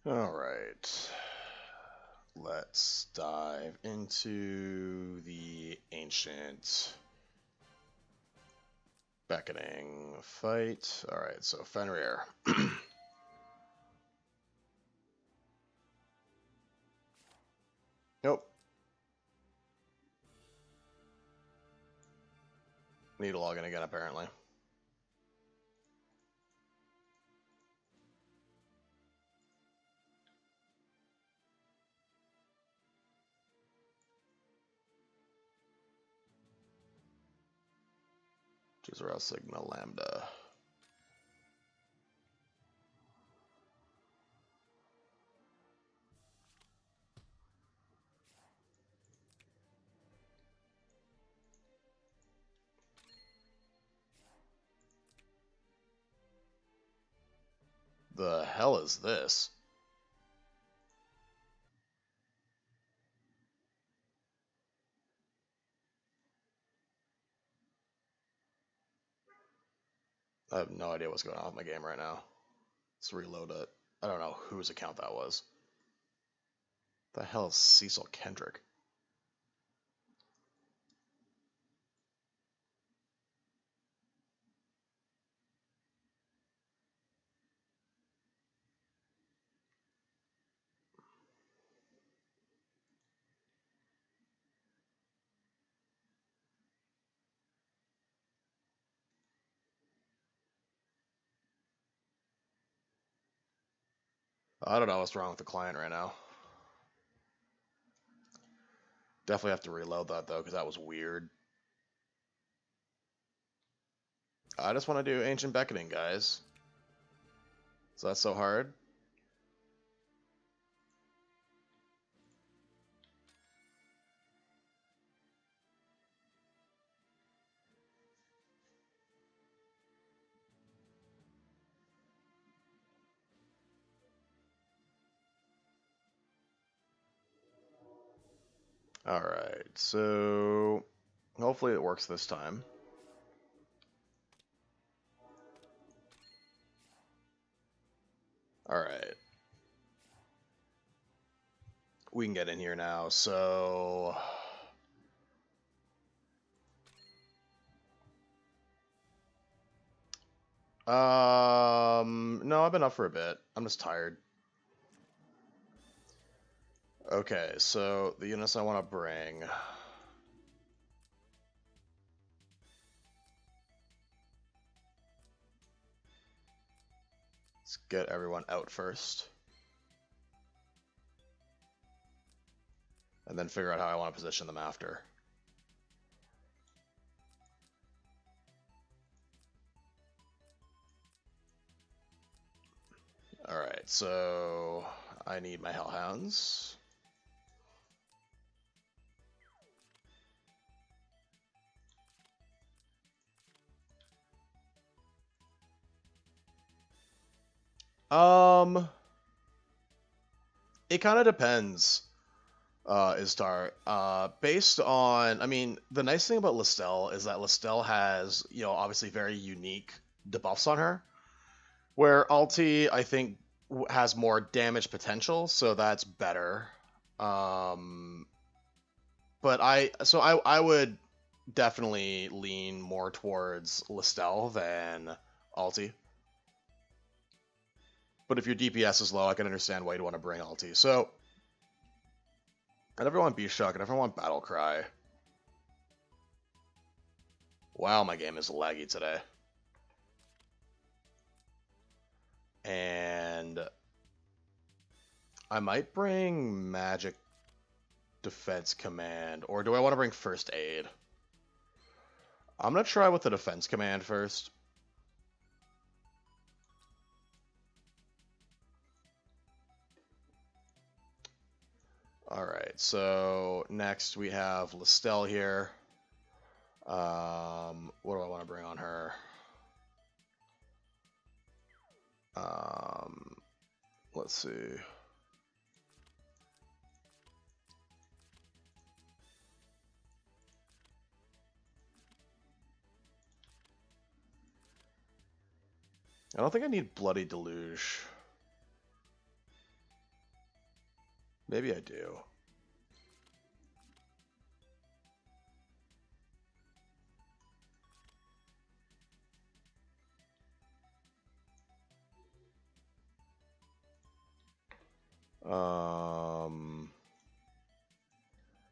All right. Let's dive into the ancient beckoning fight. All right, so Fenrir. Nope. Need to log in again, apparently. Jezreel Sigma Lambda. The hell is this? I have no idea what's going on with my game right now. Let's reload it. I don't know whose account that was. The hell is Cecil Kendrick? I don't know what's wrong with the client right now. Definitely have to reload that though, because that was weird. I just want to do Ancient Beckoning, guys. Is that so hard? Alright, so hopefully it works this time. Alright. We can get in here now, so... No, I've been up for a bit. I'm just tired. Okay, so the units I want to bring... Let's get everyone out first. And then figure out how I want to position them after. Alright, so I need my Hellhounds. It kind of depends, Istar. Based on, I mean, the nice thing about Listel is that Listel has, obviously very unique debuffs on her, where Alti, I think, has more damage potential, so that's better. But I would definitely lean more towards Listel than Alti. But if your DPS is low, I can understand why you'd want to bring Alti. So I never want Beast Shock, I never want Battle Cry. Wow, my game is laggy today. And I might bring Magic Defense Command, or do I want to bring First Aid? I'm going to try with the Defense Command first. Alright, so next we have Listel here. What do I want to bring on her? Let's see. I don't think I need Bloody Deluge. Maybe I do.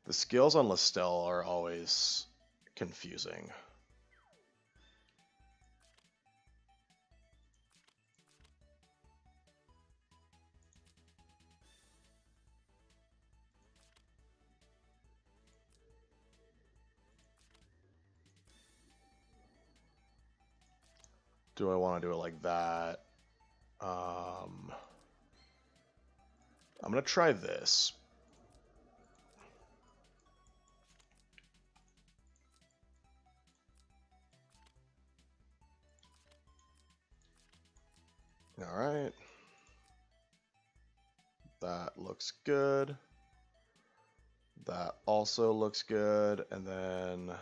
The skills on Lestelle are always confusing. Do I want to do it like that? I'm going to try this. All right. That looks good. That also looks good. And then...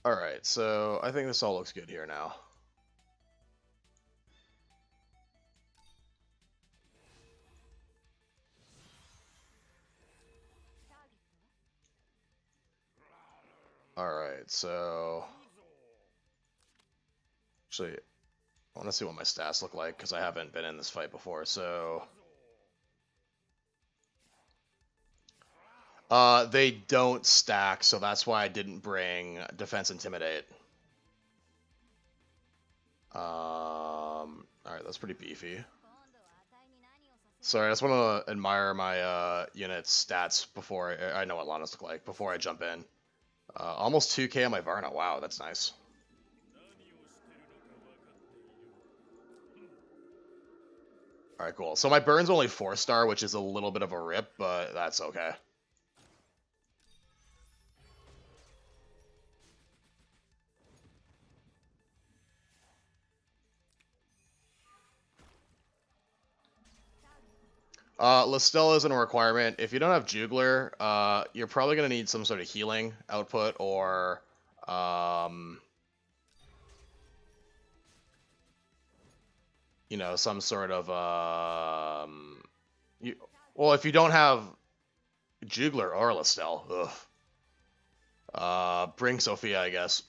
Alright, so I think this all looks good here now. Alright, so... Actually, I want to see what my stats look like, because I haven't been in this fight before, so... They don't stack, so that's why I didn't bring Defense Intimidate. Alright, that's pretty beefy. Sorry, I just want to admire my unit's stats before I know what Lana's look like, before I jump in. Almost 2k on my Varna, wow, that's nice. Alright, cool. So my burn's only 4-star, which is a little bit of a rip, but that's okay. Lestelle isn't a requirement. If you don't have Jugler, you're probably going to need some sort of healing output or... you know, some sort of... well, if you don't have Jugler or Lestelle, bring Sophia, I guess.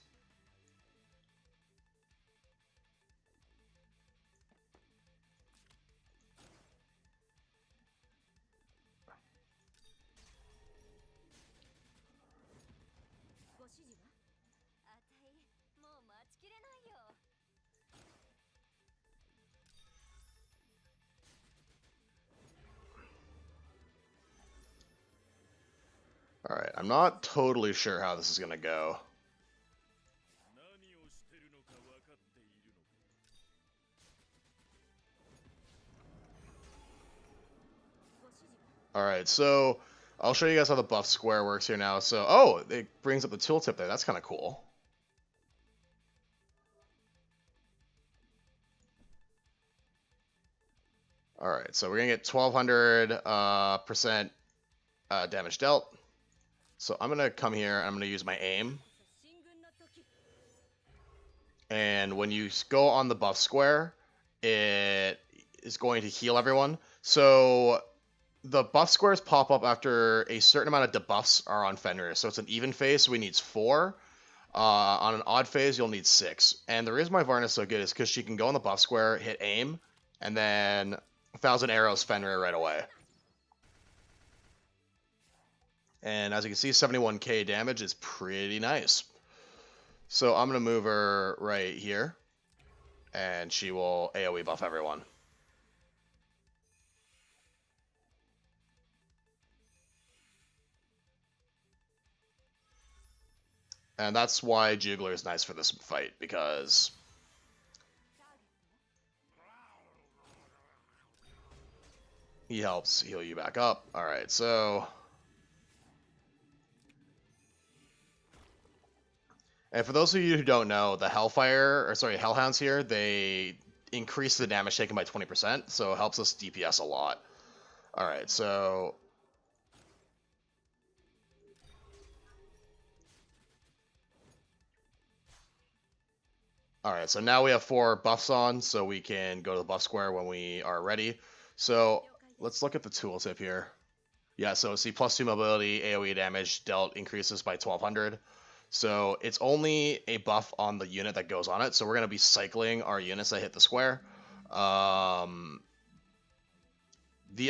Alright, I'm not totally sure how this is going to go. Alright, so I'll show you guys how the buff square works here now. So, oh, it brings up the tooltip there. That's kind of cool. Alright, so we're going to get 1200% damage dealt. So I'm going to come here and I'm going to use my aim. And when you go on the buff square, it is going to heal everyone. So the buff squares pop up after a certain amount of debuffs are on Fenrir. So it's an even phase, so we need 4. On an odd phase, you'll need 6. And the reason why Varna's so good is because she can go on the buff square, hit aim, and then 1,000 arrows Fenrir right away. And as you can see, 71k damage is pretty nice. So I'm going to move her right here, and she will AoE buff everyone. And that's why Jugler is nice for this fight, because he helps heal you back up. Alright, so... And for those of you who don't know, the Hellhounds here, they increase the damage taken by 20%, so it helps us DPS a lot. Alright, so... Alright, so now we have 4 buffs on, so we can go to the buff square when we are ready. So let's look at the tooltip here. Yeah, so see +2 mobility, AoE damage dealt increases by 1200. So it's only a buff on the unit that goes on it, so we're going to be cycling our units that hit the square. The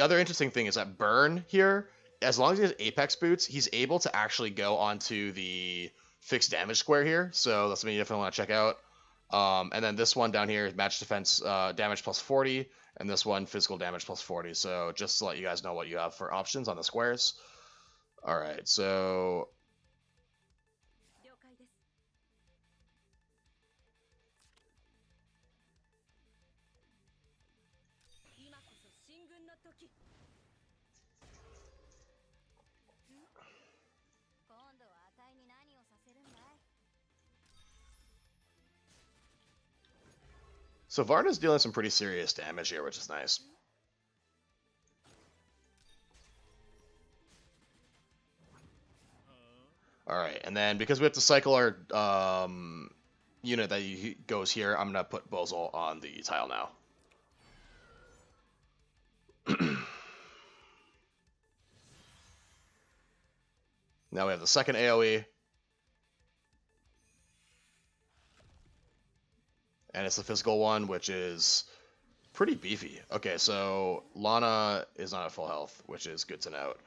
other interesting thing is that Burn here, as long as he has Apex boots, he's able to actually go onto the fixed damage square here. So that's something you definitely want to check out. And then this one down here is match defense damage +40, and this one physical damage +40. So just to let you guys know what you have for options on the squares. All right, so Varna's dealing some pretty serious damage here, which is nice. All right, and then because we have to cycle our unit that goes here, I'm gonna put Bozal on the tile now. Now we have the second AoE. And it's the physical one, which is pretty beefy. Okay, so Lana is not at full health, which is good to note.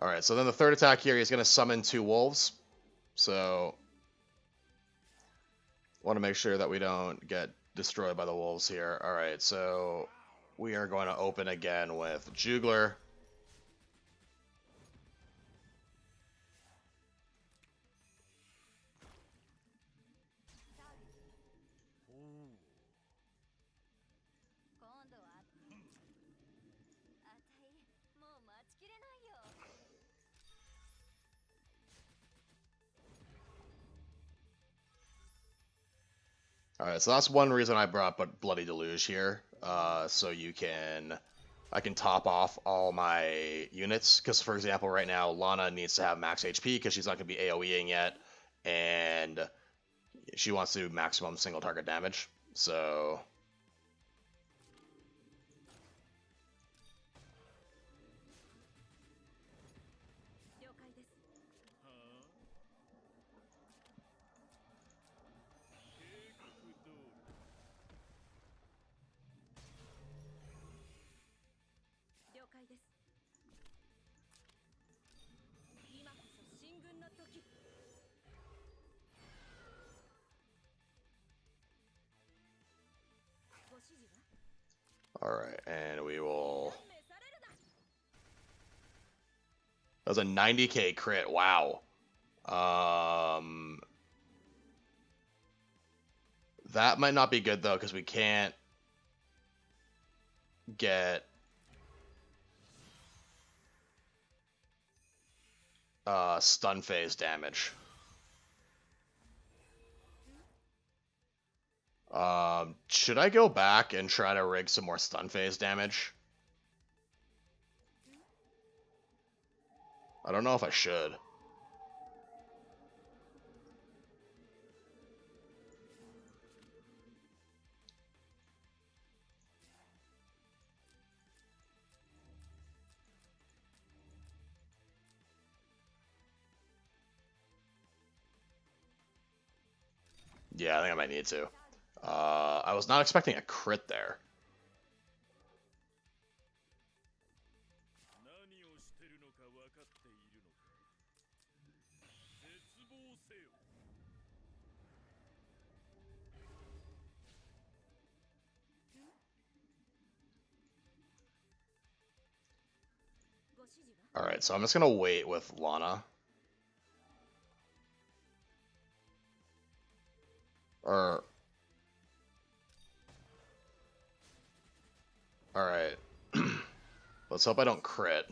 Alright, so then the third attack here, he's going to summon 2 wolves. So, want to make sure that we don't get destroyed by the wolves here. Alright, so we are going to open again with Jugler. Alright, so that's one reason I brought Bloody Deluge here. So I can top off all my units. Because, for example, right now, Lana needs to have max HP because she's not going to be AoEing yet. And she wants to do maximum single target damage. So alright, and we will... That was a 90k crit, wow. That might not be good, though, because we can't get... stun phase damage. Should I go back and try to rig some more stun phase damage? I don't know if I should. Yeah, I think I might need to. I was not expecting a crit there. Alright, so I'm just gonna wait with Lana. Alright. Let's hope I don't crit.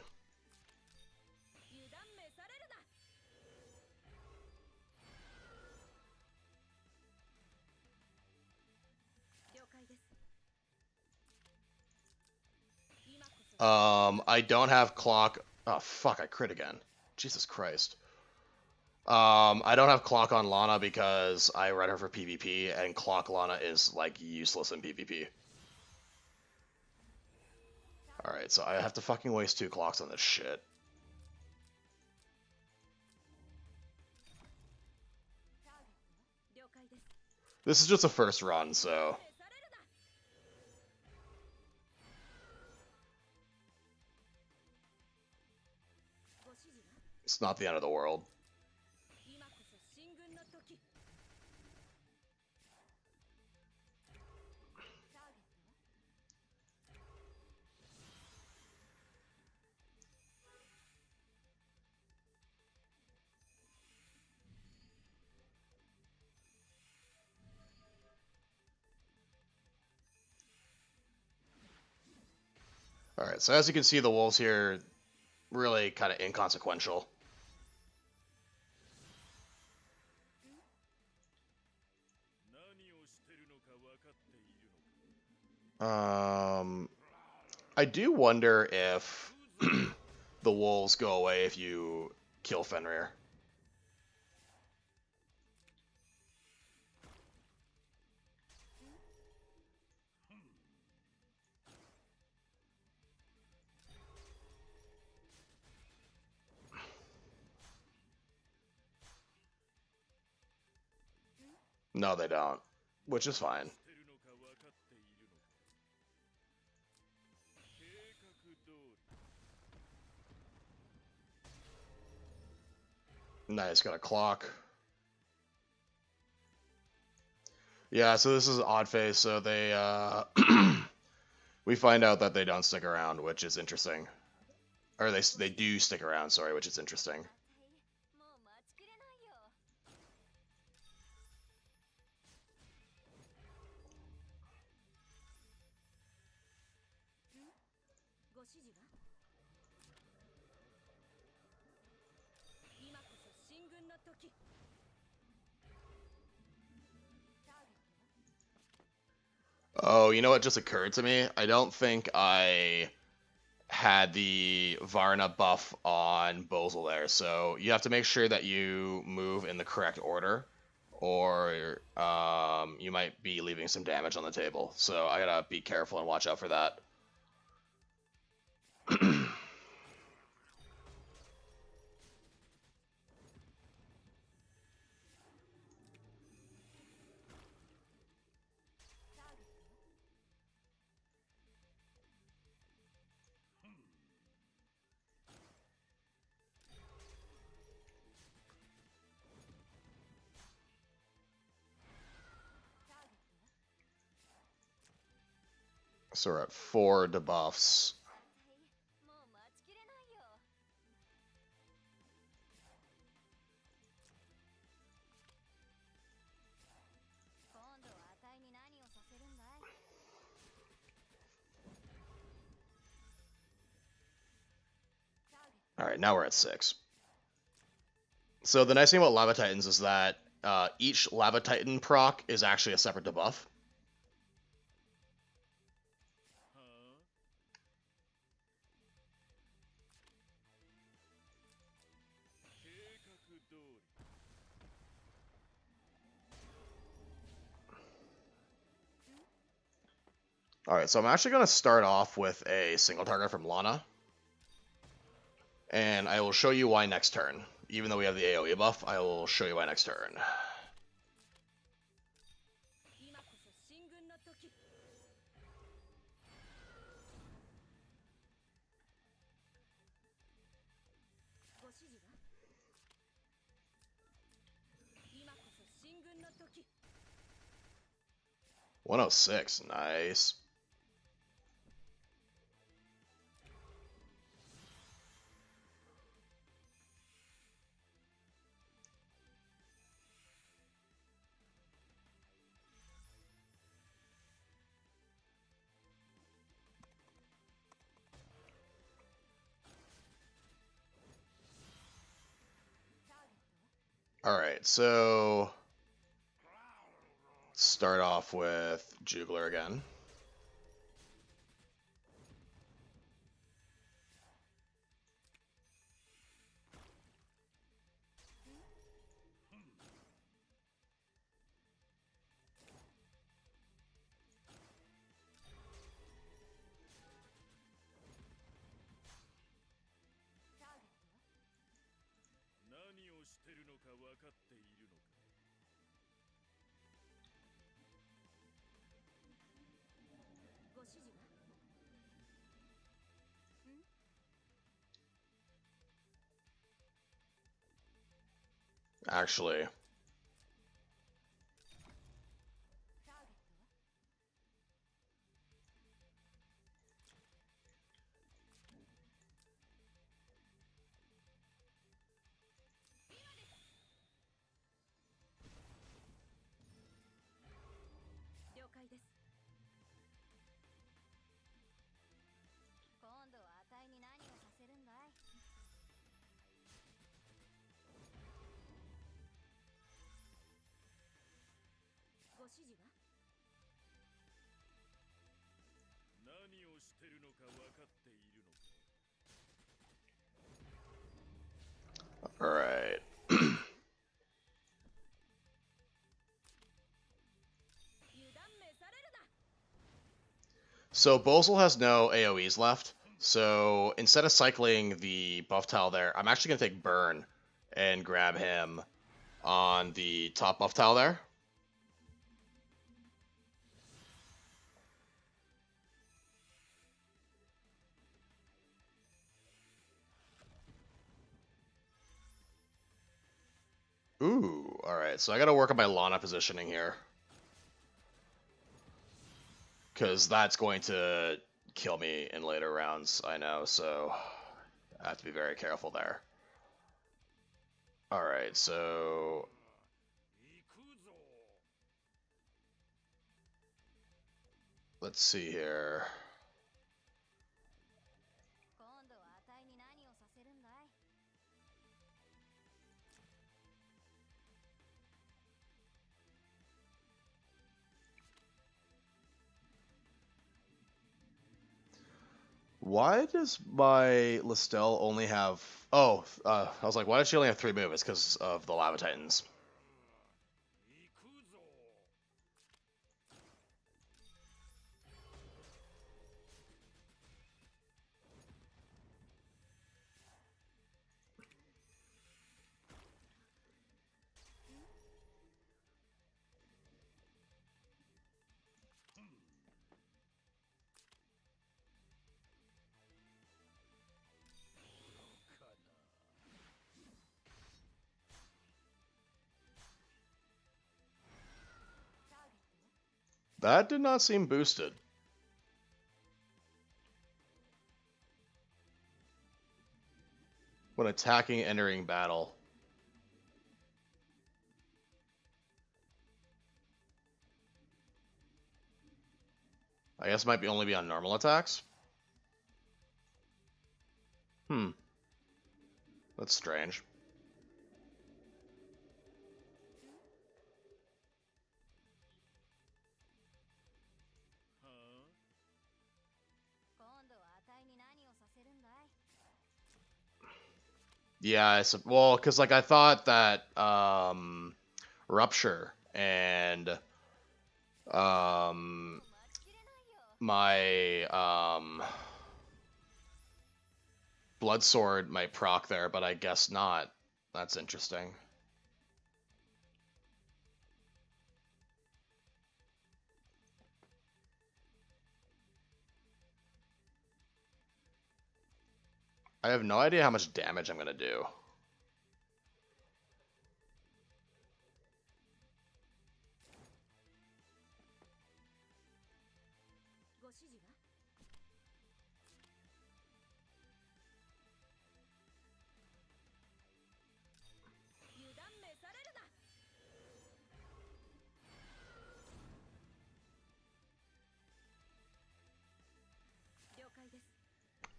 I don't have clock. Oh, fuck, I crit again. Jesus Christ. I don't have Clock on Lana because I run her for PvP, and Clock Lana is, like, useless in PvP. Alright, so I have to fucking waste 2 clocks on this shit. This is just a first run, so... It's not the end of the world. Alright, so as you can see, the wolves here really kind of inconsequential. I do wonder if the wolves go away if you kill Fenrir. No, they don't, which is fine. Nice, got a clock. Yeah, so this is odd phase, so they, we find out that they don't stick around, which is interesting. Or they do stick around, sorry, which is interesting. Oh, you know what just occurred to me? I don't think I had the Varna buff on Bozel there, so you have to make sure that you move in the correct order, or you might be leaving some damage on the table. So I gotta be careful and watch out for that. So we're at 4 debuffs. Alright, now we're at 6. So the nice thing about Lava Titans is that each Lava Titan proc is actually a separate debuff. Alright, so I'm actually going to start off with a single target from Lana. And I will show you why next turn. Even though we have the AoE buff, I will show you why next turn. $106, nice. Alright, so start off with Jugler again. actually. Alright. So Bosel has no AoEs left. So instead of cycling the buff tile there, I'm actually going to take Burn and grab him on the top buff tile there. Ooh, alright. So I got to work on my Lana positioning here. Because that's going to kill me in later rounds, I know. So I have to be very careful there. Alright, so... let's see here. Why does my Listel only have... oh, I was like, why does she only have 3 moves? It's because of the Lava Titans. That did not seem boosted. When attacking, entering battle. I guess it might only be on normal attacks. That's strange. Yeah, well, because like I thought that Rupture and my Blood Sword might proc there, but I guess not. That's interesting. I have no idea how much damage I'm gonna do.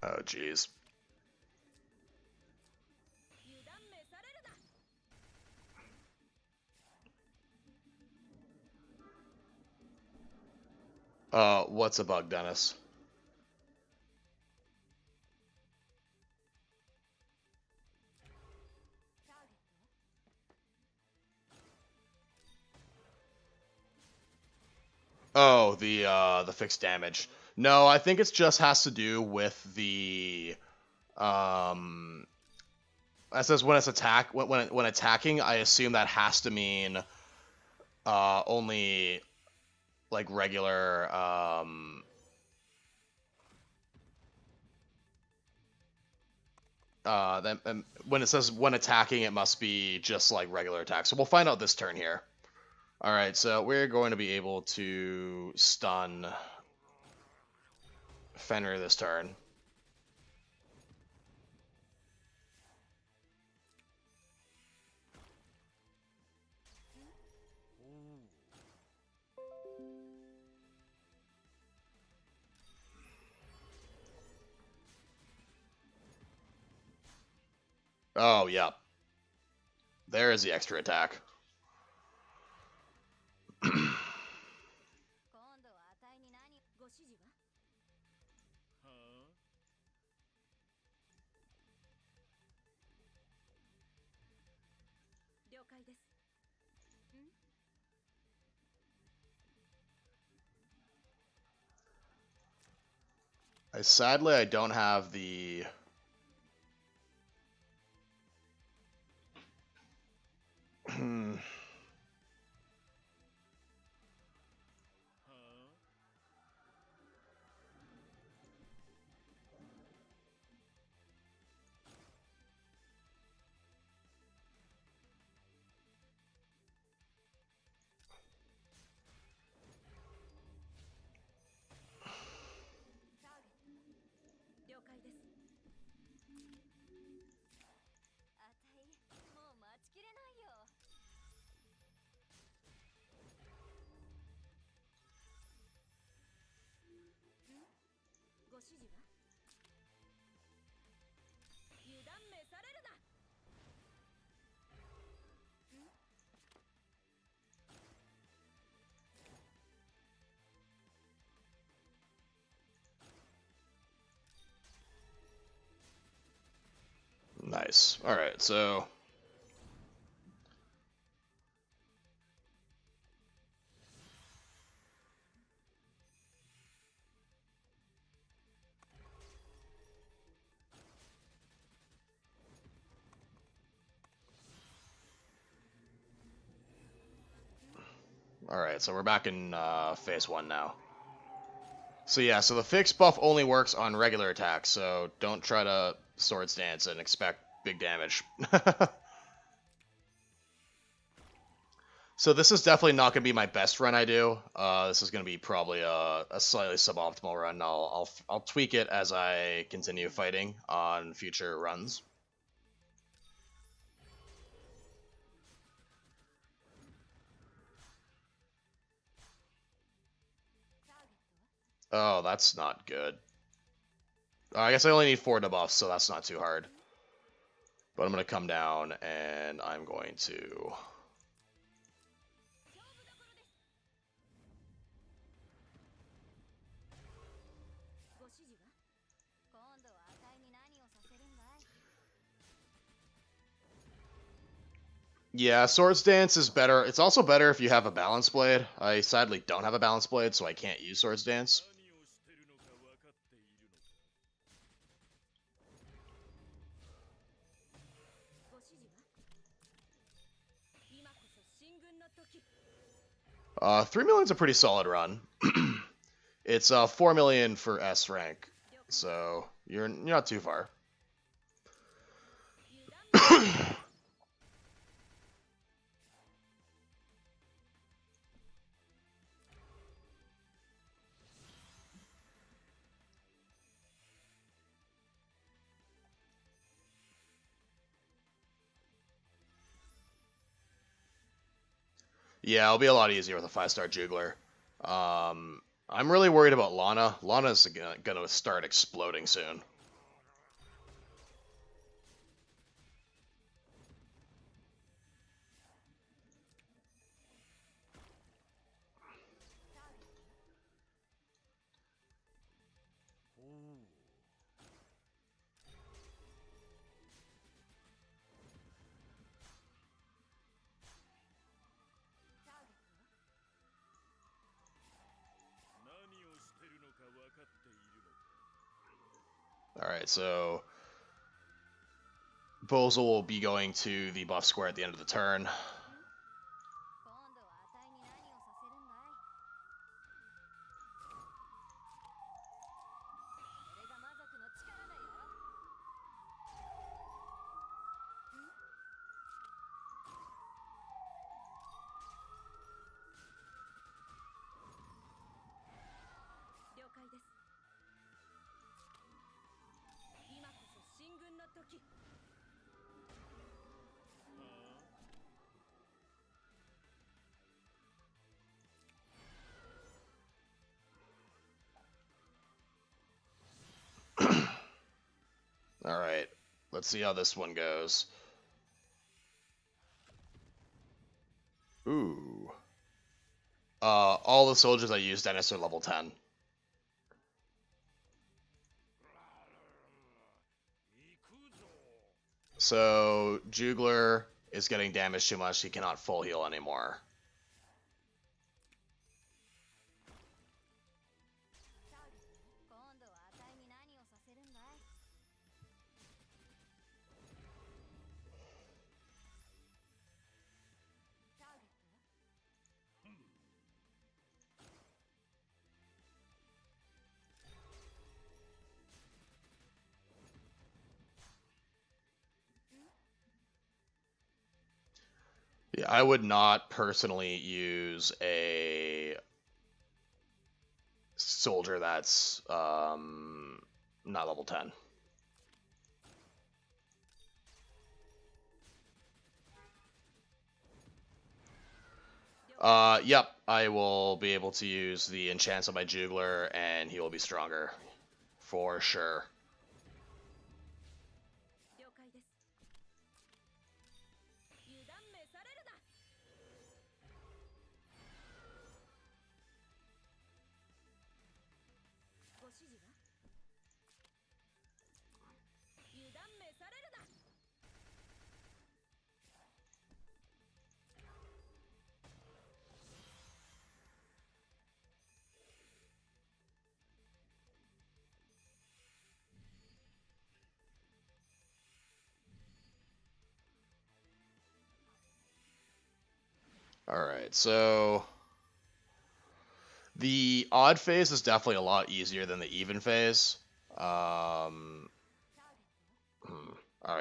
Oh, jeez. What's a bug, Dennis? Oh, the fixed damage. No, I think it just has to do with the it says when it's when attacking, I assume that has to mean only like regular when it says when attacking, it must be just like regular attack. So we'll find out this turn here. All right, so we're going to be able to stun Fenrir this turn. Oh, yeah. There is the extra attack. Sadly, I don't have the... Nice. All right, so... Alright, so we're back in phase 1 now. So yeah, so the fixed buff only works on regular attacks, so don't try to Swords Dance and expect big damage. So this is definitely not going to be my best run I do. This is going to be probably a slightly suboptimal run. I'll tweak it as I continue fighting on future runs. Oh, that's not good. I guess I only need 4 debuffs, so that's not too hard. But I'm going to come down, and I'm going to... Yeah, Swords Dance is better. It's also better if you have a Balance Blade. I sadly don't have a Balance Blade, so I can't use Swords Dance. $3 million is a pretty solid run. It's 4 million for S rank, so you're not too far. Yeah, it'll be a lot easier with a 5-star Jugler. I'm really worried about Lana. Lana's gonna start exploding soon. Alright, so Bozel will be going to the buff square at the end of the turn. Alright, let's see how this one goes. Ooh. All the soldiers I used Dennis are level 10. So, Jugler is getting damaged too much, he cannot full heal anymore. Yeah, I would not personally use a soldier that's not level 10. Yep, I will be able to use the enchants on my Jugler, and he will be stronger. For sure. Alright, so the odd phase is definitely a lot easier than the even phase. Alright,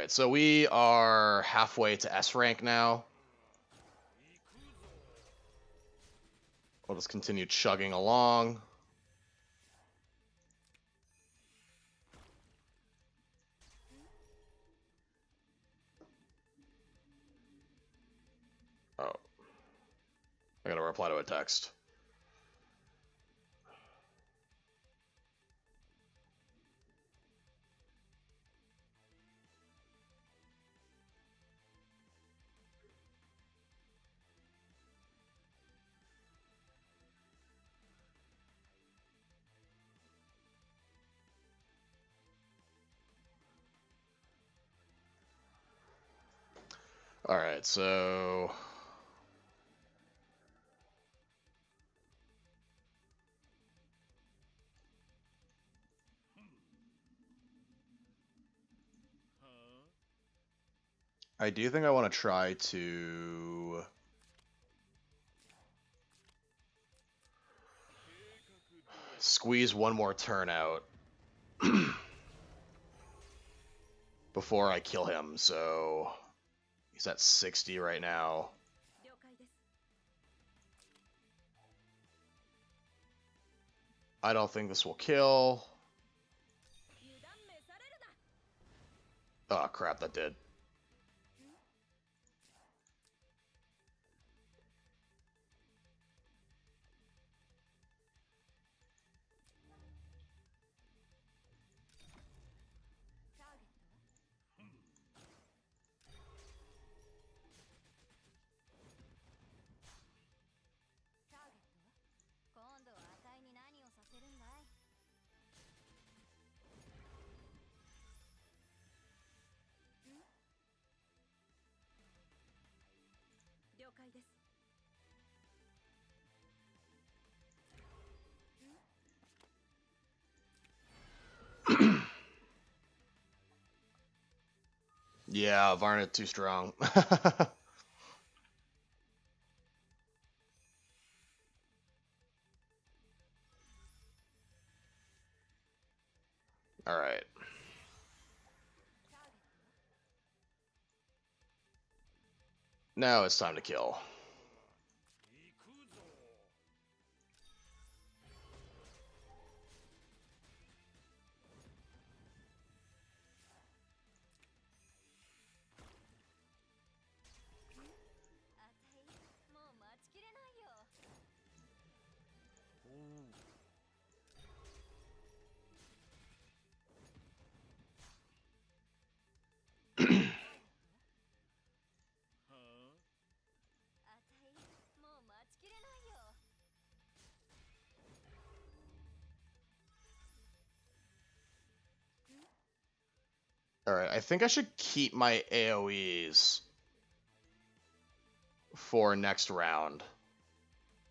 so we are halfway to S rank now. We'll just continue chugging along. Oh. I gotta reply to a text. Alright, so I do think I want to try to squeeze one more turn out before I kill him, so he's at 60 right now. I don't think this will kill. Oh crap, that did. Yeah, Varna too strong. Alright. Now it's time to kill. Alright, I think I should keep my AoEs for next round.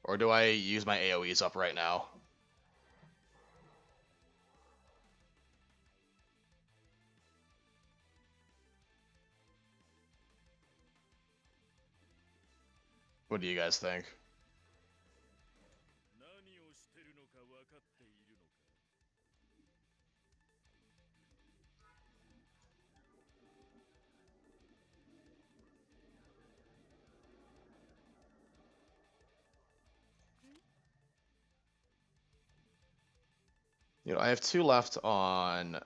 Or do I use my AoEs up right now? What do you guys think? You know, I have 2 left on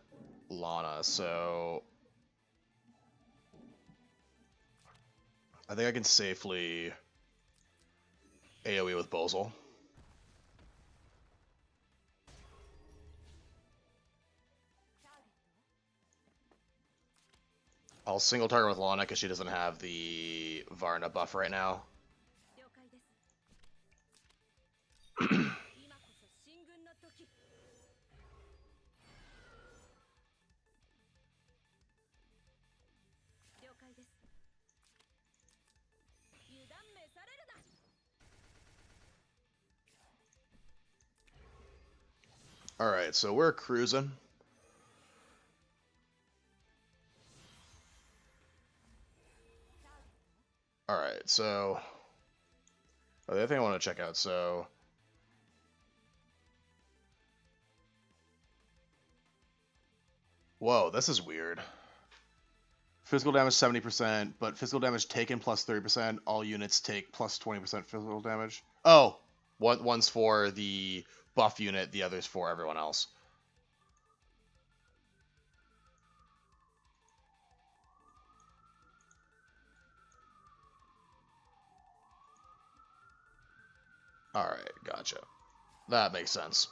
Lana, so I think I can safely AoE with Bozal. I'll single target with Lana because she doesn't have the Varna buff right now. Alright, so we're cruising. Alright, so the other thing I want to check out, so whoa, this is weird. Physical damage 70%, but physical damage taken plus 30%. All units take plus 20% physical damage. Oh, one's for the buff unit, the other's for everyone else. Alright, gotcha. That makes sense.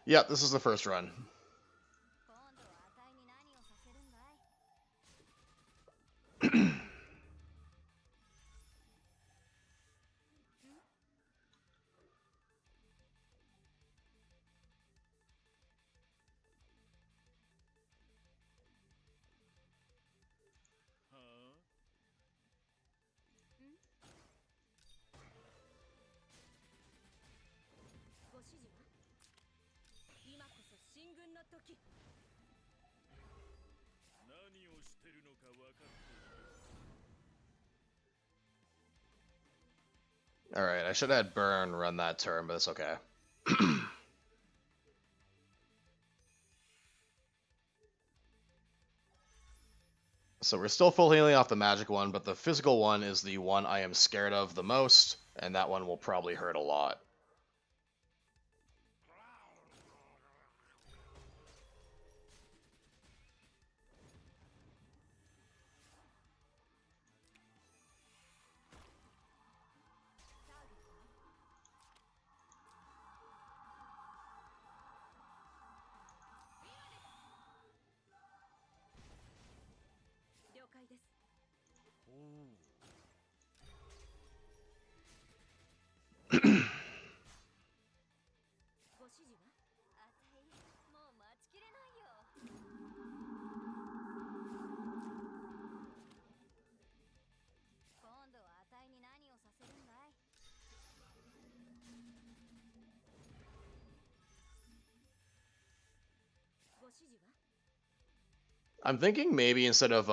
Yep, this is the first run. Alright, I should have had Burn run that turn, but it's okay. So we're still full healing off the magic one, but the physical one is the one I am scared of the most, and that one will probably hurt a lot. I'm thinking maybe instead of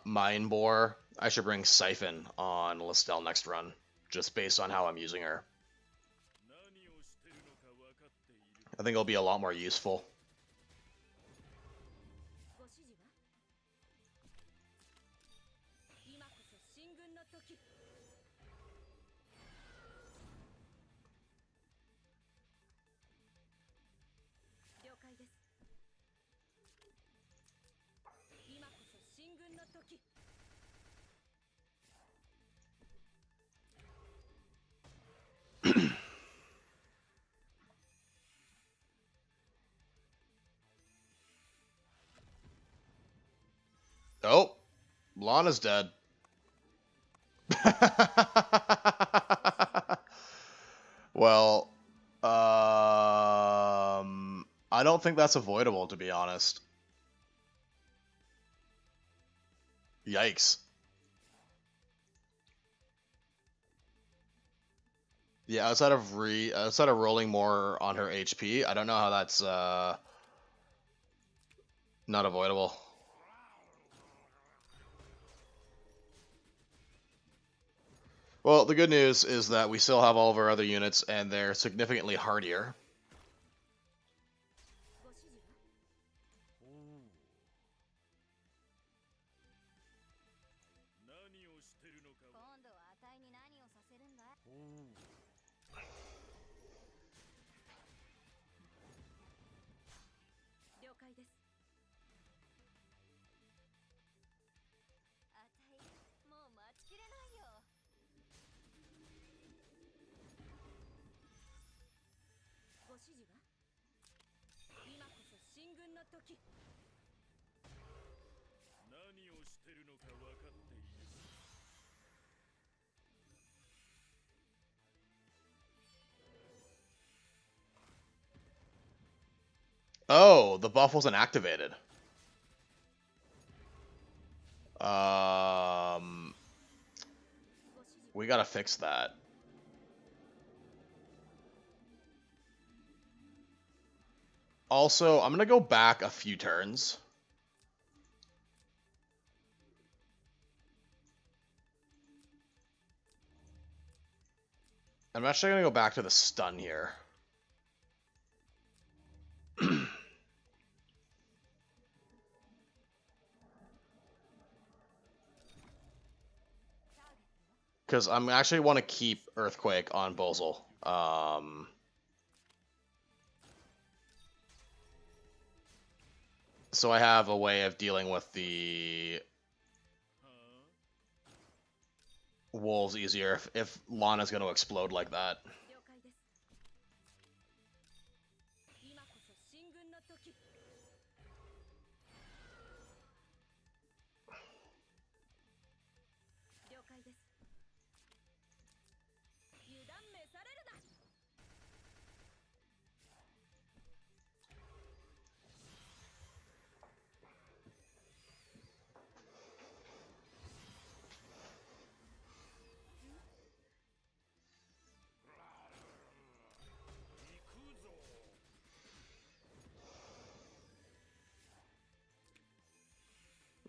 Mind Bore, I should bring Siphon on Listel next run, just based on how I'm using her. I think it'll be a lot more useful. Oh, Lana's dead. Well, I don't think that's avoidable, to be honest. Yikes. Yeah, outside of rolling more on her HP, I don't know how that's not avoidable. Well, the good news is that we still have all of our other units, and they're significantly hardier. Oh, the buff wasn't activated. Um, we gotta fix that. Also, I'm gonna go back a few turns. I'm actually gonna go back to the stun here. Because I'm actually want to keep Earthquake on Bozel. So I have a way of dealing with the wolves easier if Lana's going to explode like that.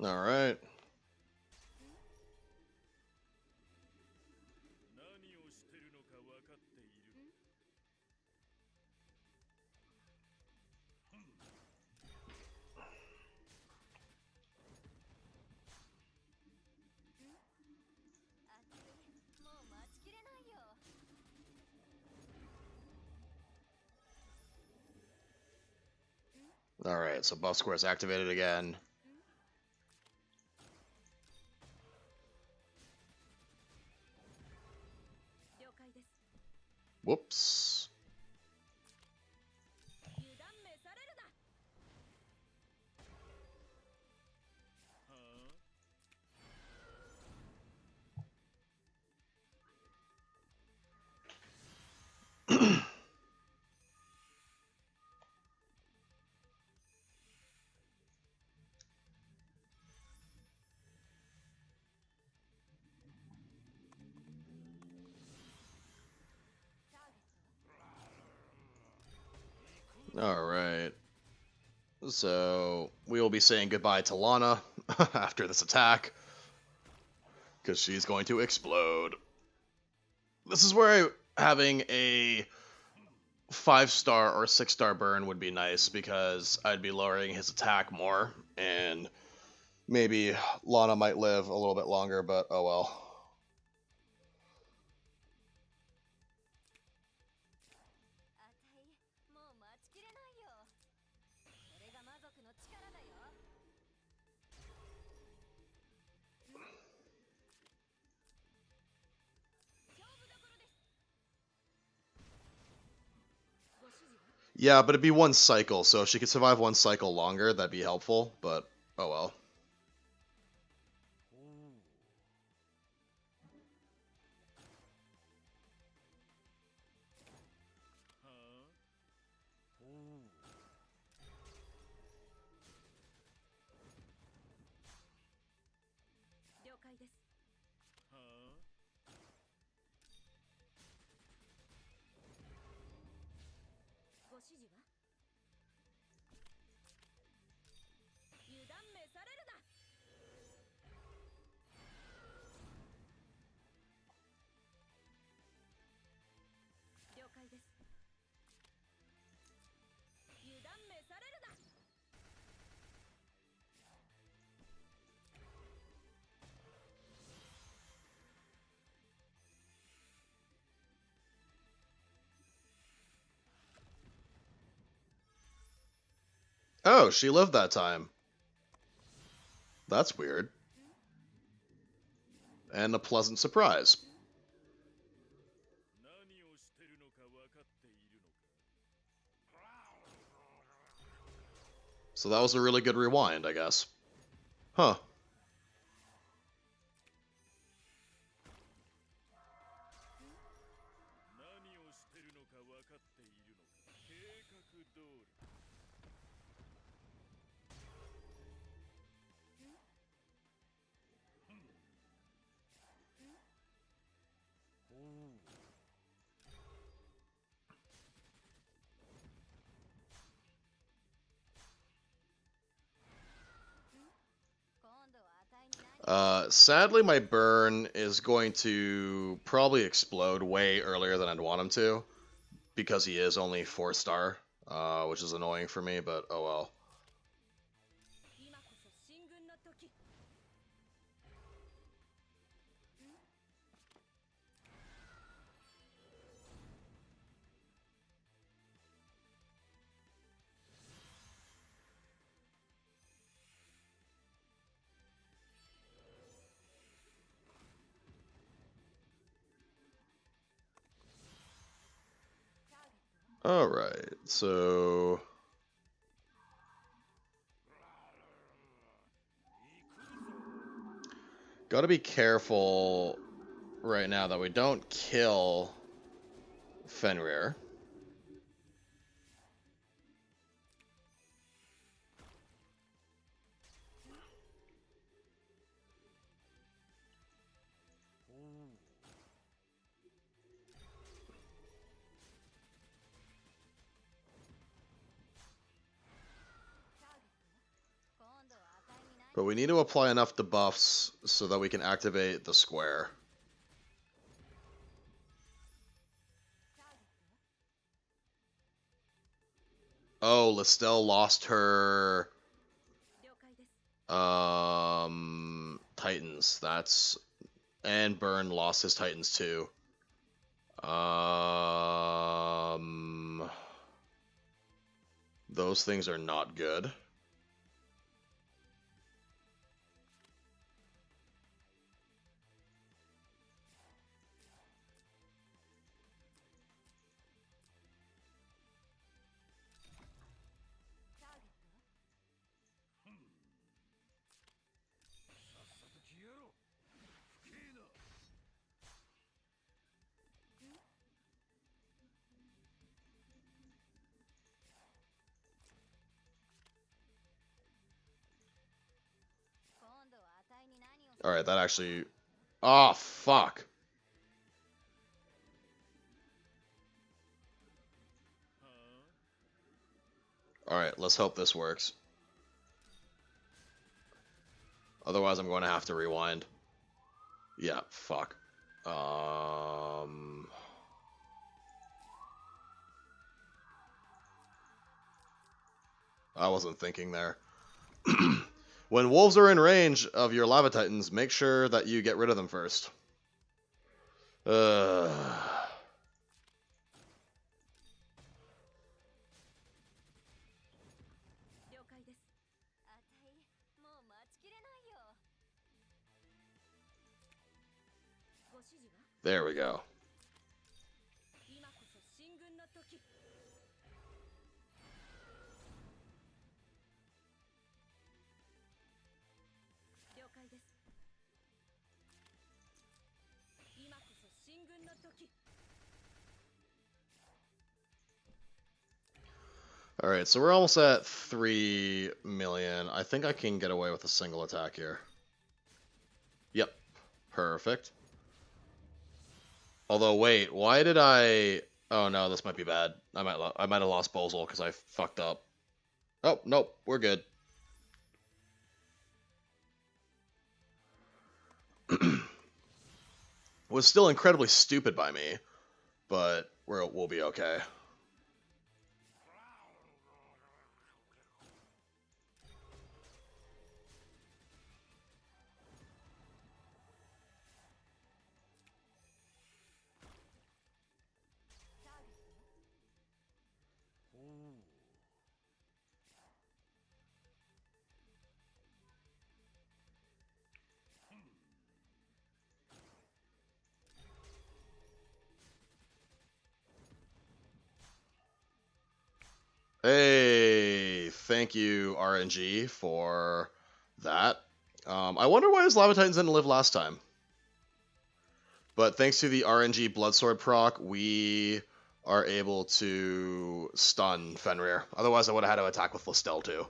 All right. All right, so buff square is activated again. Whoops. All right. So we will be saying goodbye to Lana after this attack because she's going to explode. This is where having a 5-star or 6-star burn would be nice because I'd be lowering his attack more, and maybe Lana might live a little bit longer, but oh well. Yeah, but it'd be one cycle, so if she could survive one cycle longer, that'd be helpful, but oh well. Oh, she lived that time. That's weird. And a pleasant surprise. So that was a really good rewind, I guess. Huh. Sadly, my burn is going to probably explode way earlier than I'd want him to, because he is only 4-star, which is annoying for me, but oh well. Alright, so... Gotta be careful right now that we don't kill Fenrir. But we need to apply enough debuffs so that we can activate the square. Oh, Listel lost her Titans. And Burn lost his Titans too. Those things are not good. Alright, that actually... Oh, fuck. Alright, let's hope this works. Otherwise, I'm going to have to rewind. Yeah, fuck. I wasn't thinking there. When wolves are in range of your lava titans, make sure that you get rid of them first. There we go. Alright, so we're almost at 3 million. I think I can get away with a single attack here. Yep. Perfect. Although, wait, why did I... Oh no, this might be bad. I might have lost Bozal because I fucked up. Oh, nope, we're good. Was still incredibly stupid by me, but we'll be okay. thank you, RNG, for that. I wonder why his Lava Titans didn't live last time. But thanks to the RNG Bloodsword proc, we are able to stun Fenrir. Otherwise, I would have had to attack with Listel too.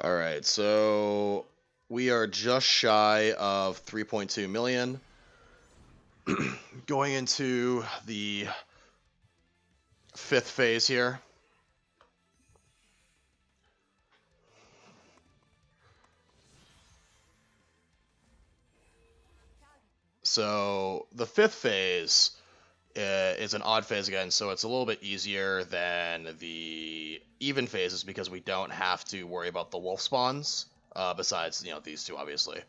Alright, so we are just shy of 3.2 million. Going into the 5th phase here. So the 5th phase is an odd phase again, so it's a little bit easier than the even phases because we don't have to worry about the wolf spawns, besides, these two, obviously.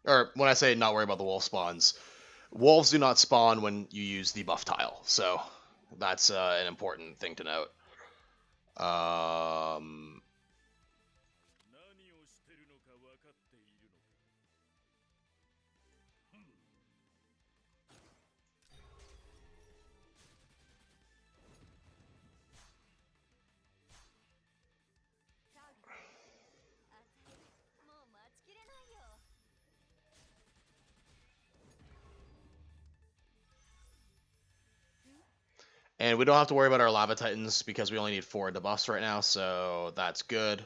Or when I say not worry about the wolf spawns, wolves do not spawn when you use the buff tile, so that's an important thing to note. And we don't have to worry about our Lava Titans because we only need 4 debuffs right now, so that's good.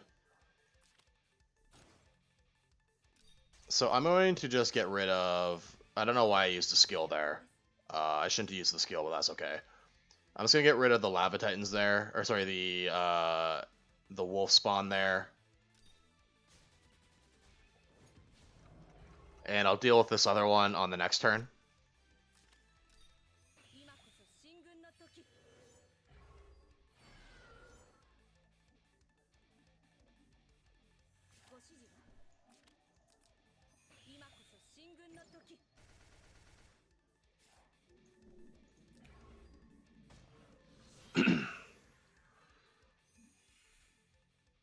So I'm going to just get rid of... I don't know why I used a skill there. I shouldn't have used the skill, but that's okay. I'm just going to get rid of the Lava Titans there. Or sorry, the Wolf Spawn there. And I'll deal with this other one on the next turn.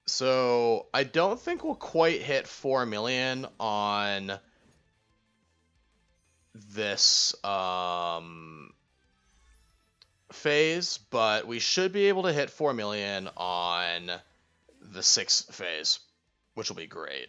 So I don't think we'll quite hit 4 million on this phase, but we should be able to hit 4 million on the 6th phase, which will be great.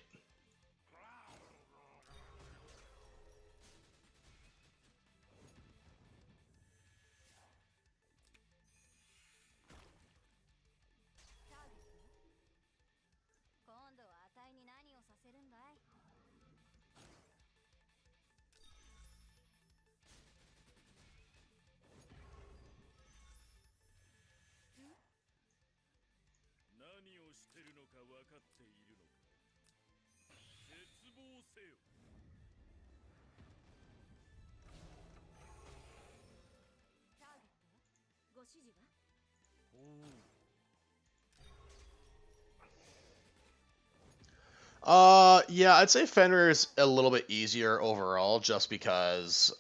Yeah, I'd say Fenrir is a little bit easier overall just because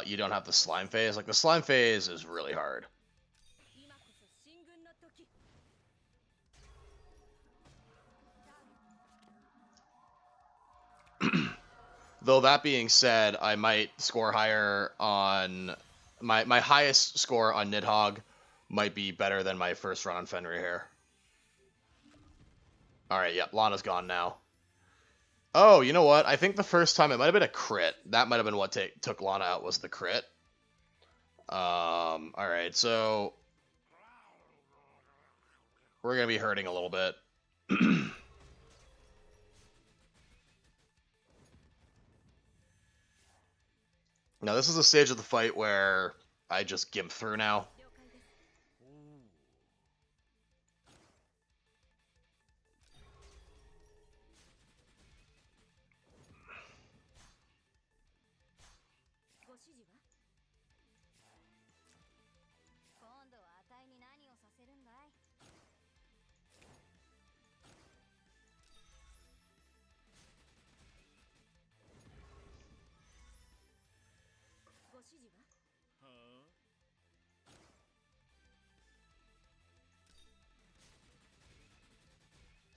you don't have the slime phase. Like, the slime phase is really hard. Though that being said, I might score higher on... My highest score on Nidhogg might be better than my first run on Fenrir here. Alright, yep, Lana's gone now. Oh, you know what? I think the first time it might have been a crit. That might have been what took Lana out, was the crit. Alright, so... we're going to be hurting a little bit. Now, this is a stage of the fight where I just gimp through now.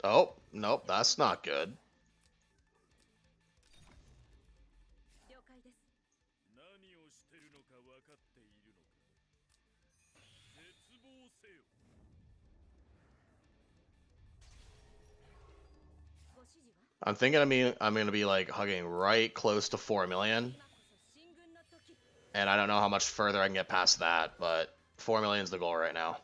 Oh, nope, that's not good. I'm thinking I'm gonna be like hugging right close to 4 million, and I don't know how much further I can get past that, but 4 million is the goal right now.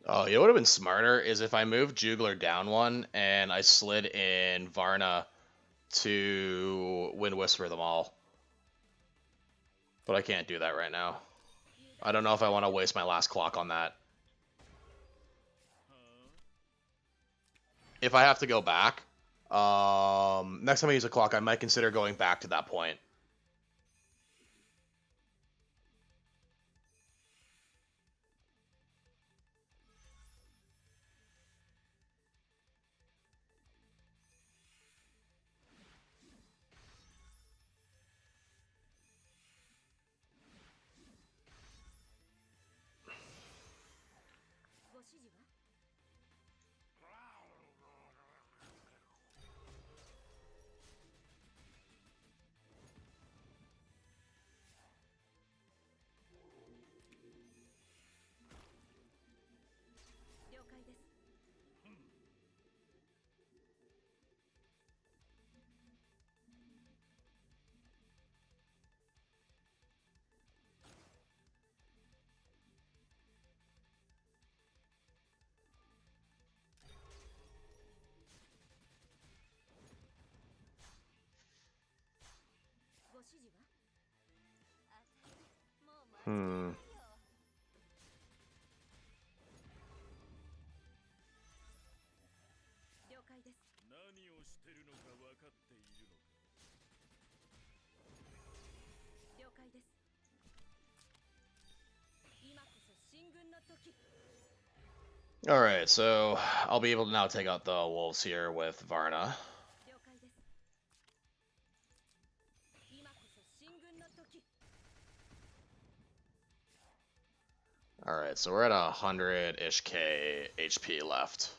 Oh, you know what would have been smarter is if I moved Jugler down one and I slid in Varna to Wind Whisper them all. But I can't do that right now. I don't know if I want to waste my last clock on that. If I have to go back, next time I use a clock, I might consider going back to that point. Hmm. Alright, so I'll be able to now take out the wolves here with Varna. Alright, so we're at 100-ish K HP left.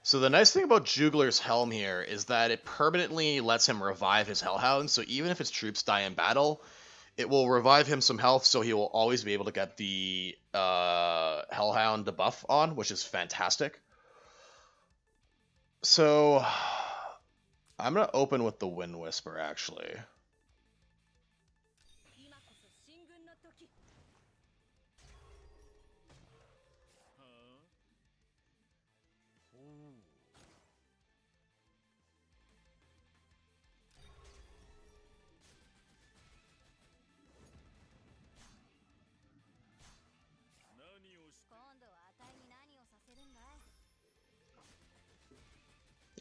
So the nice thing about Jugler's Helm here is that it permanently lets him revive his Hellhound, so even if his troops die in battle, it will revive him some health, so he will always be able to get the Hellhound debuff on, which is fantastic. So I'm going to open with the Wind Whisper, actually.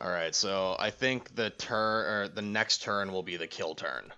All right, so I think the next turn will be the kill turn.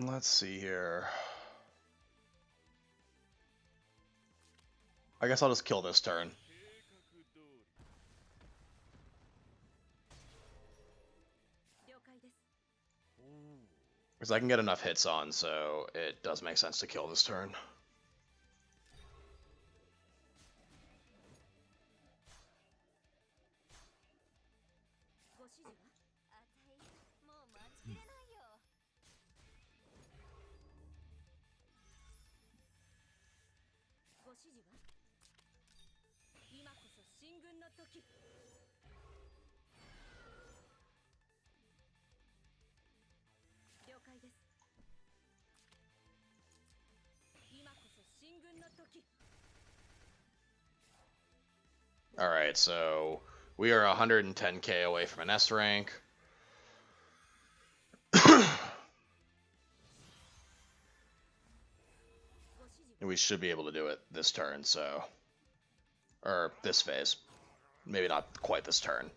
Let's see here. I guess I'll just kill this turn. Because I can get enough hits on, so it does make sense to kill this turn. Alright, so we are 110k away from an S rank. And we should be able to do it this turn, so... Or this phase. Maybe not quite this turn.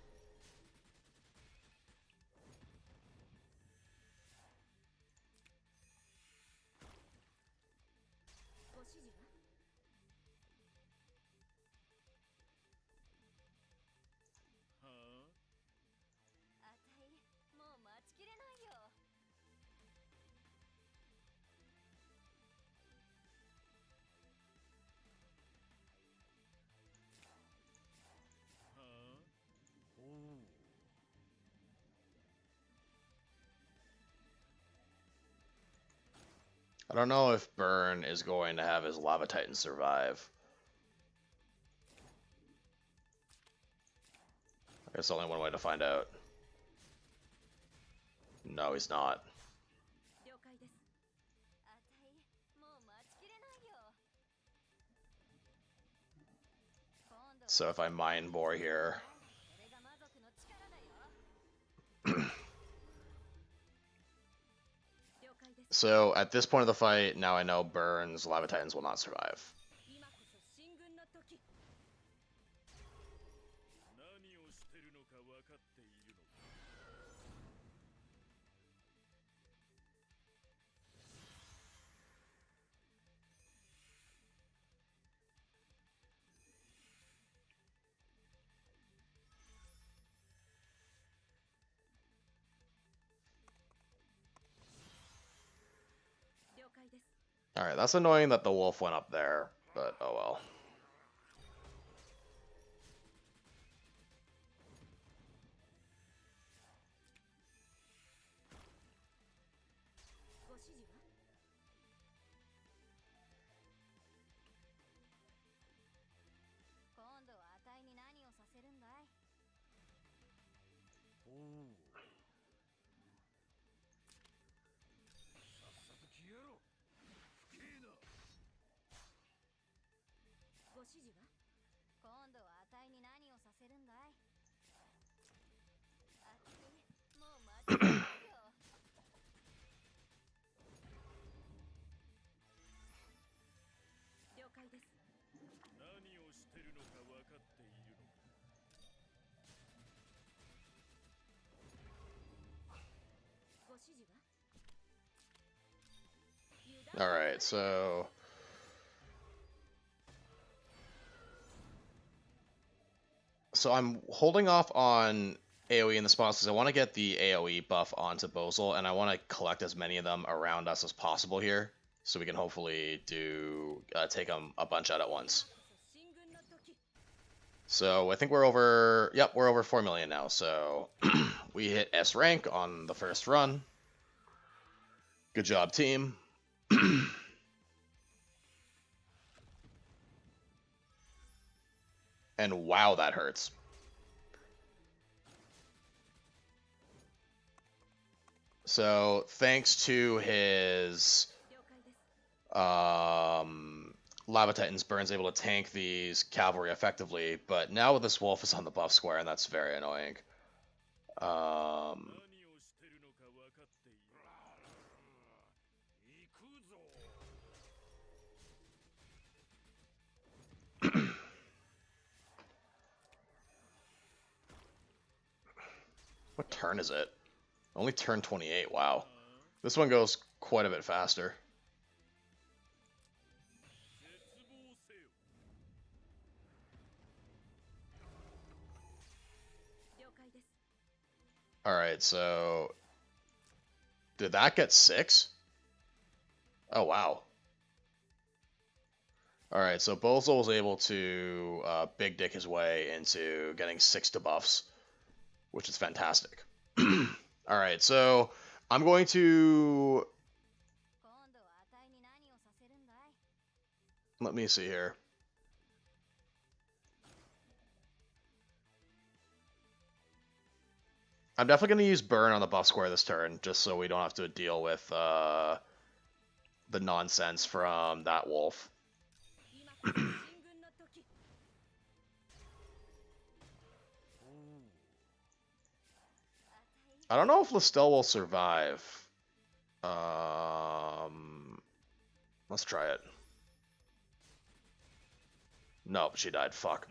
I don't know if Burn is going to have his Lava Titan survive. I guess only one way to find out. No, he's not. So if I Mind Bore here... So at this point of the fight, now I know Burn's Lava Titans will not survive. Alright, that's annoying that the wolf went up there, but oh well. Alright, so... So I'm holding off on AoE in the spots because I want to get the AoE buff onto Bozal, and I want to collect as many of them around us as possible here, so we can hopefully do take them a bunch out at once. So I think we're over... Yep, we're over 4 million now, so we hit S rank on the first run. Good job, team. And wow, that hurts. So thanks to his Lava Titans, Burn's able to tank these cavalry effectively, but now this wolf is on the buff square, and that's very annoying. What turn is it? Only turn 28, wow. This one goes quite a bit faster. Alright, so... Did that get 6? Oh, wow. Alright, so Bozel was able to big dick his way into getting 6 debuffs, which is fantastic. Alright, so I'm going to... Let me see here. I'm definitely going to use Burn on the buff square this turn, just so we don't have to deal with the nonsense from that wolf. I don't know if Listel will survive. Let's try it. Nope, she died. Fuck.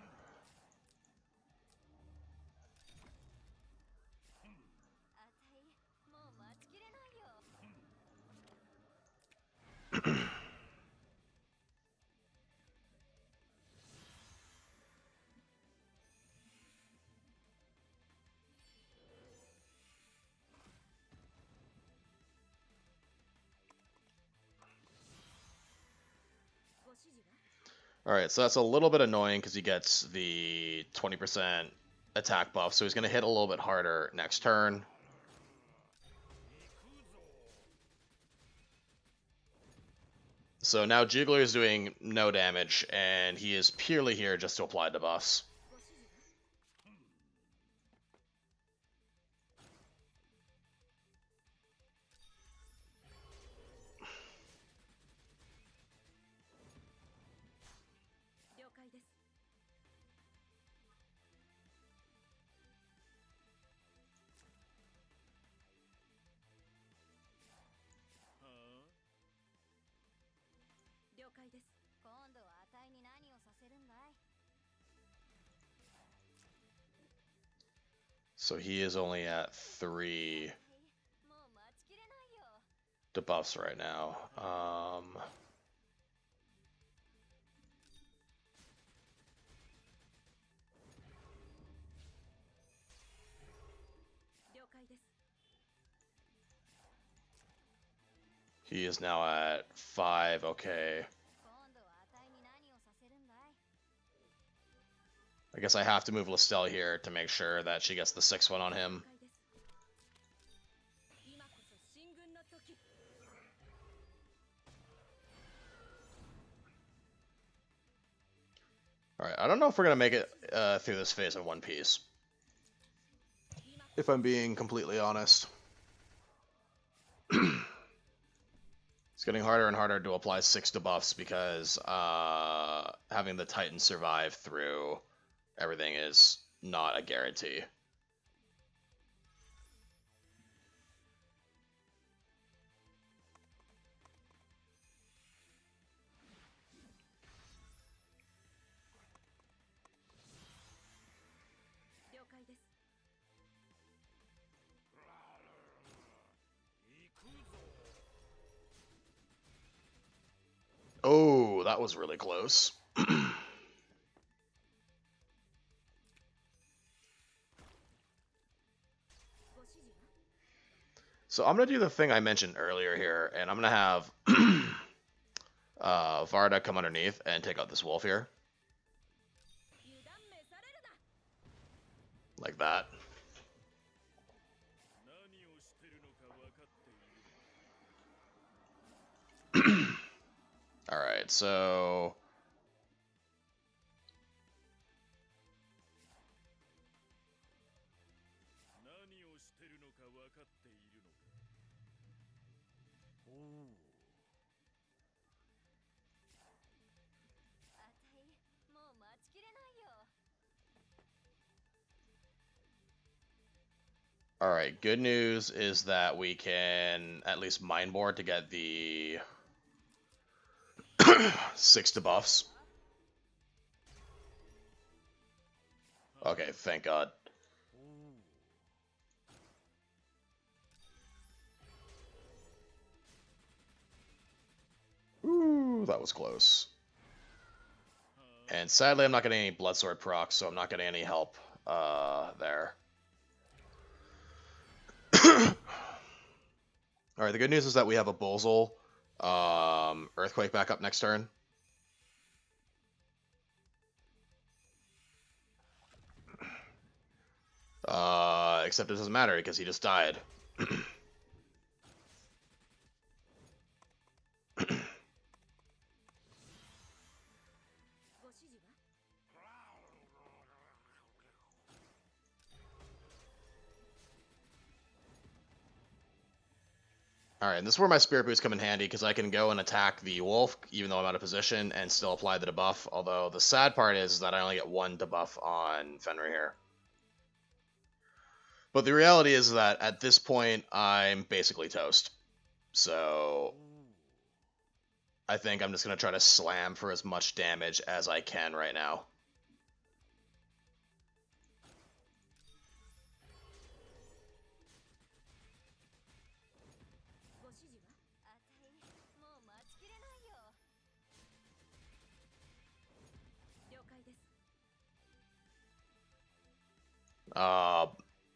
Alright, so that's a little bit annoying because he gets the 20% attack buff, so he's going to hit a little bit harder next turn. So now Jiggler is doing no damage, and he is purely here just to apply debuffs. So he is only at 3 debuffs right now. He is now at 5, okay. I guess I have to move Listel here to make sure that she gets the 6th one on him. Alright, I don't know if we're going to make it through this phase in one piece. If I'm being completely honest. It's getting harder and harder to apply 6 debuffs because having the Titan survive through everything is not a guarantee. Oh, that was really close. So I'm going to do the thing I mentioned earlier here, and I'm going to have Varda come underneath and take out this wolf here. Like that. Alright, so... Alright, good news is that we can at least mind board to get the 6 debuffs. Okay, thank God. Ooh, that was close. And sadly, I'm not getting any Bloodsword proc, so I'm not getting any help there. Alright, the good news is that we have a Bolzol Earthquake back up next turn. Except it doesn't matter because he just died. Alright, and this is where my Spirit Boots come in handy, because I can go and attack the wolf, even though I'm out of position, and still apply the debuff, although the sad part is that I only get one debuff on Fenrir here. But the reality is that at this point, I'm basically toast. So I think I'm just going to try to slam for as much damage as I can right now.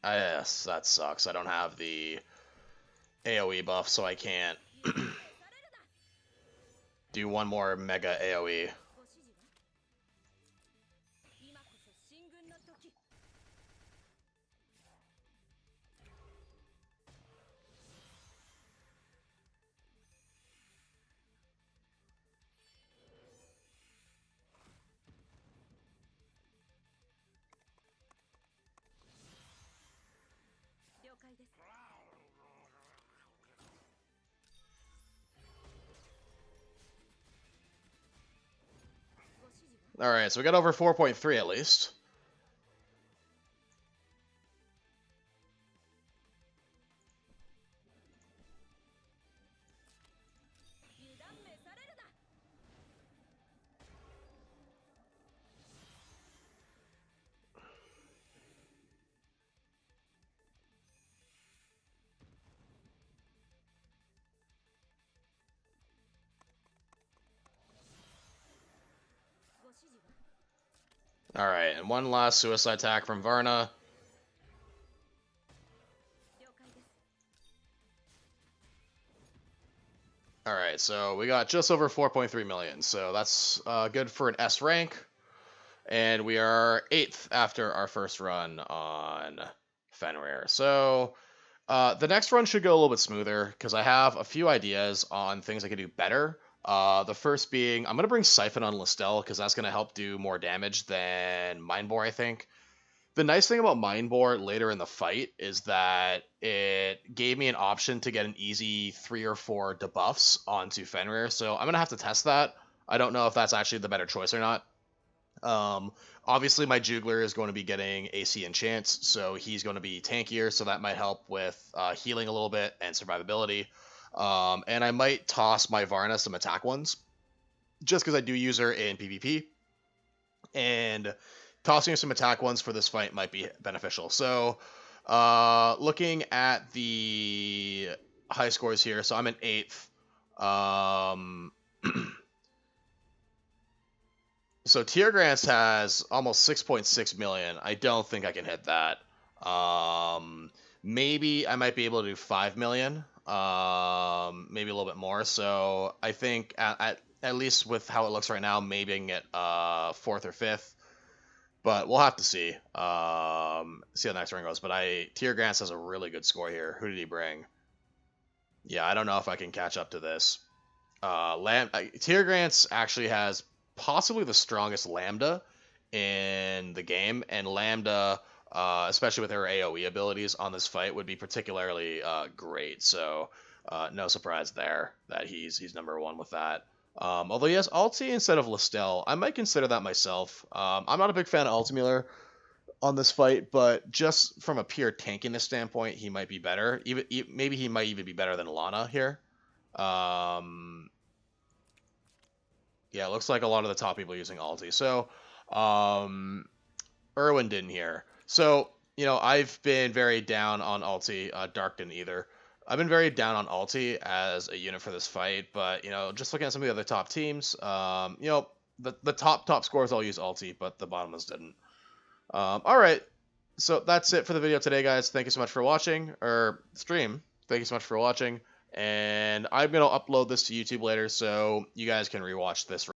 Yes, that sucks. I don't have the AoE buff, so I can't do one more mega AoE. Alright, so we got over 4.3 at least. Alright, and one last suicide attack from Varna. Alright, so we got just over 4.3 million, so that's good for an S rank. And we are 8th after our first run on Fenrir. So the next run should go a little bit smoother, because I have a few ideas on things I can do better. The first being, I'm going to bring Siphon on Listel, because that's going to help do more damage than Mindbore, I think. The nice thing about Mindbore later in the fight is that it gave me an option to get an easy 3 or 4 debuffs onto Fenrir, so I'm going to have to test that. I don't know if that's actually the better choice or not. Obviously, my Jugler is going to be getting AC enchants, so he's going to be tankier, so that might help with healing a little bit and survivability. And I might toss my Varna some attack ones, just because I do use her in PvP. And tossing her some attack ones for this fight might be beneficial. So, looking at the high scores here, so I'm in 8th. So Tiergrants has almost 6.6 million. I don't think I can hit that. Maybe I might be able to do 5 million. Maybe a little bit more. So I think at least with how it looks right now, maybe I can get 4th or 5th. But we'll have to see. See how the next round goes. But Tiergrants has a really good score here. Who did he bring? Yeah, I don't know if I can catch up to this. Tiergrants actually has possibly the strongest Lambda in the game, and Lambda, especially with her AoE abilities on this fight, would be particularly great. So no surprise there that he's number 1 with that. Although he has ulti instead of Listel, I might consider that myself. I'm not a big fan of Ultimuller on this fight, but just from a pure tankiness standpoint, he might be better. Maybe he might even be better than Lana here. Yeah, it looks like a lot of the top people are using ulti. So, Irwin didn't here. So, I've been very down on ulti. Dark didn't either. I've been very down on ulti as a unit for this fight, but just looking at some of the other top teams, the top scores all use ulti, but the bottomless didn't. All right, so that's it for the video today, guys. Thank you so much for watching, or stream. Thank you so much for watching, and I'm gonna upload this to YouTube later, so you guys can rewatch this